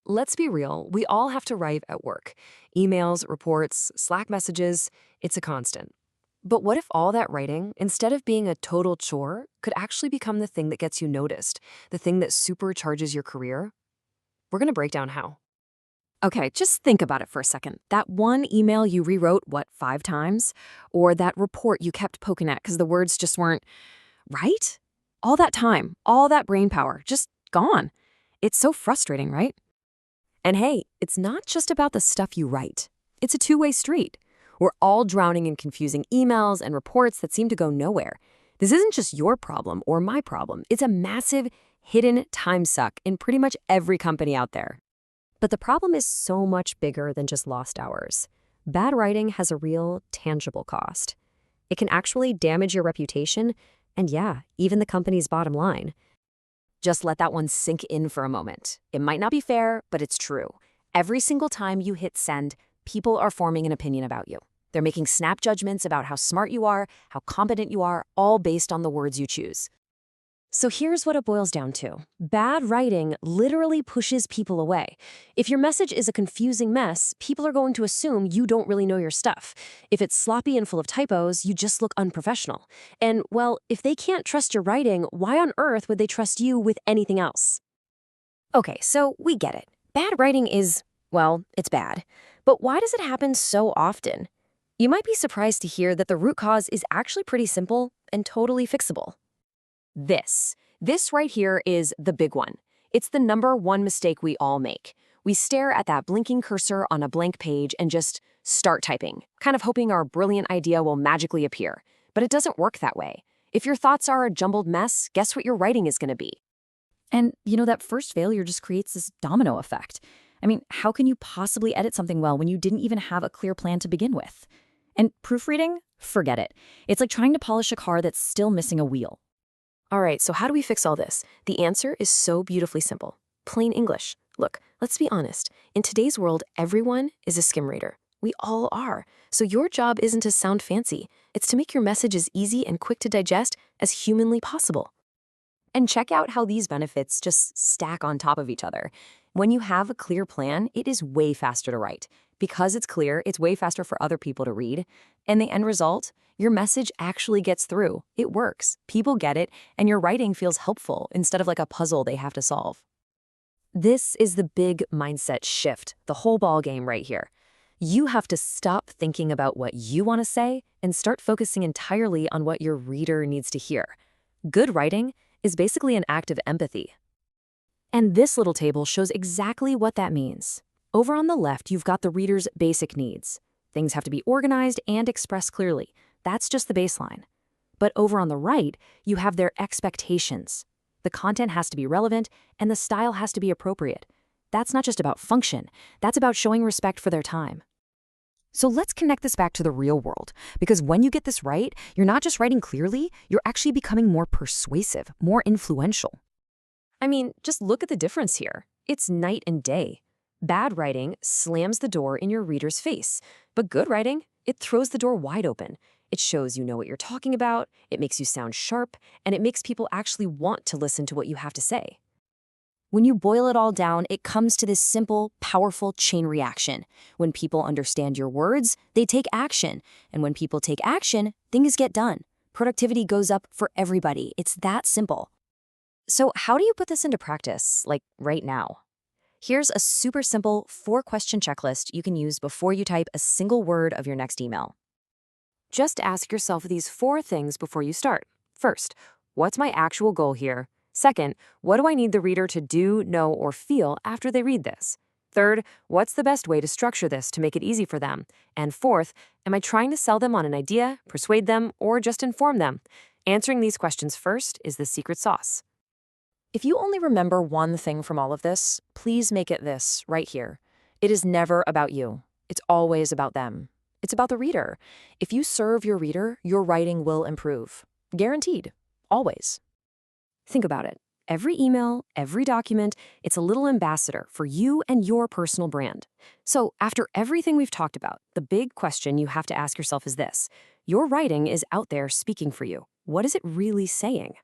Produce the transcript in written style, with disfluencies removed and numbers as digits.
Let's be real, we all have to write at work. Emails, reports, Slack messages, it's a constant. But what if all that writing, instead of being a total chore, could actually become the thing that gets you noticed, the thing that supercharges your career? We're going to break down how. Okay, just think about it for a second. That one email you rewrote, what, 5 times? Or that report you kept poking at because the words just weren't right? All that time, all that brain power, just gone. It's so frustrating, right? And hey, it's not just about the stuff you write. It's a two-way street. We're all drowning in confusing emails and reports that seem to go nowhere. This isn't just your problem or my problem. It's a massive, hidden time suck in pretty much every company out there. But the problem is so much bigger than just lost hours. Bad writing has a real, tangible cost. It can actually damage your reputation and, yeah, even the company's bottom line. Just let that one sink in for a moment. It might not be fair, but it's true. Every single time you hit send, people are forming an opinion about you. They're making snap judgments about how smart you are, how competent you are, all based on the words you choose. So here's what it boils down to. Bad writing literally pushes people away. If your message is a confusing mess, people are going to assume you don't really know your stuff. If it's sloppy and full of typos, you just look unprofessional. And, well, if they can't trust your writing, why on earth would they trust you with anything else? Okay, so we get it. Bad writing is, well, it's bad. But why does it happen so often? You might be surprised to hear that the root cause is actually pretty simple and totally fixable. This right here is the big one. It's the number one mistake we all make. We stare at that blinking cursor on a blank page and just start typing, kind of hoping our brilliant idea will magically appear. But it doesn't work that way. If your thoughts are a jumbled mess, guess what your writing is going to be? And, that first failure just creates this domino effect. I mean, how can you possibly edit something well when you didn't even have a clear plan to begin with? And proofreading? Forget it. It's like trying to polish a car that's still missing a wheel. All right, so how do we fix all this? The answer is so beautifully simple. Plain English. Look, let's be honest. In today's world, everyone is a skim reader. We all are. So your job isn't to sound fancy. It's to make your message as easy and quick to digest as humanly possible. And check out how these benefits just stack on top of each other. When you have a clear plan, it is way faster to write. Because it's clear, it's way faster for other people to read. And the end result? Your message actually gets through. It works. People get it, and your writing feels helpful instead of like a puzzle they have to solve. This is the big mindset shift, the whole ball game right here. You have to stop thinking about what you want to say and start focusing entirely on what your reader needs to hear. Good writing is basically an act of empathy. And this little table shows exactly what that means. Over on the left, you've got the reader's basic needs. Things have to be organized and expressed clearly. That's just the baseline. But over on the right, you have their expectations. The content has to be relevant, and the style has to be appropriate. That's not just about function. That's about showing respect for their time. So let's connect this back to the real world, because when you get this right, you're not just writing clearly, you're actually becoming more persuasive, more influential. I mean, just look at the difference here. It's night and day. Bad writing slams the door in your reader's face, but good writing, it throws the door wide open. It shows you know what you're talking about, it makes you sound sharp, and it makes people actually want to listen to what you have to say. When you boil it all down, it comes to this simple, powerful chain reaction. When people understand your words, they take action. And when people take action, things get done. Productivity goes up for everybody. It's that simple. So how do you put this into practice, like right now? Here's a super simple 4-question checklist you can use before you type a single word of your next email. Just ask yourself these 4 things before you start. First, what's my actual goal here? Second, what do I need the reader to do, know, or feel after they read this? Third, what's the best way to structure this to make it easy for them? And fourth, am I trying to sell them on an idea, persuade them, or just inform them? Answering these questions first is the secret sauce. If you only remember one thing from all of this, please make it this right here. It is never about you. It's always about them. It's about the reader. If you serve your reader, your writing will improve. Guaranteed. Always. Think about it. Every email, every document, it's a little ambassador for you and your personal brand. So after everything we've talked about, the big question you have to ask yourself is this. Your writing is out there speaking for you. What is it really saying?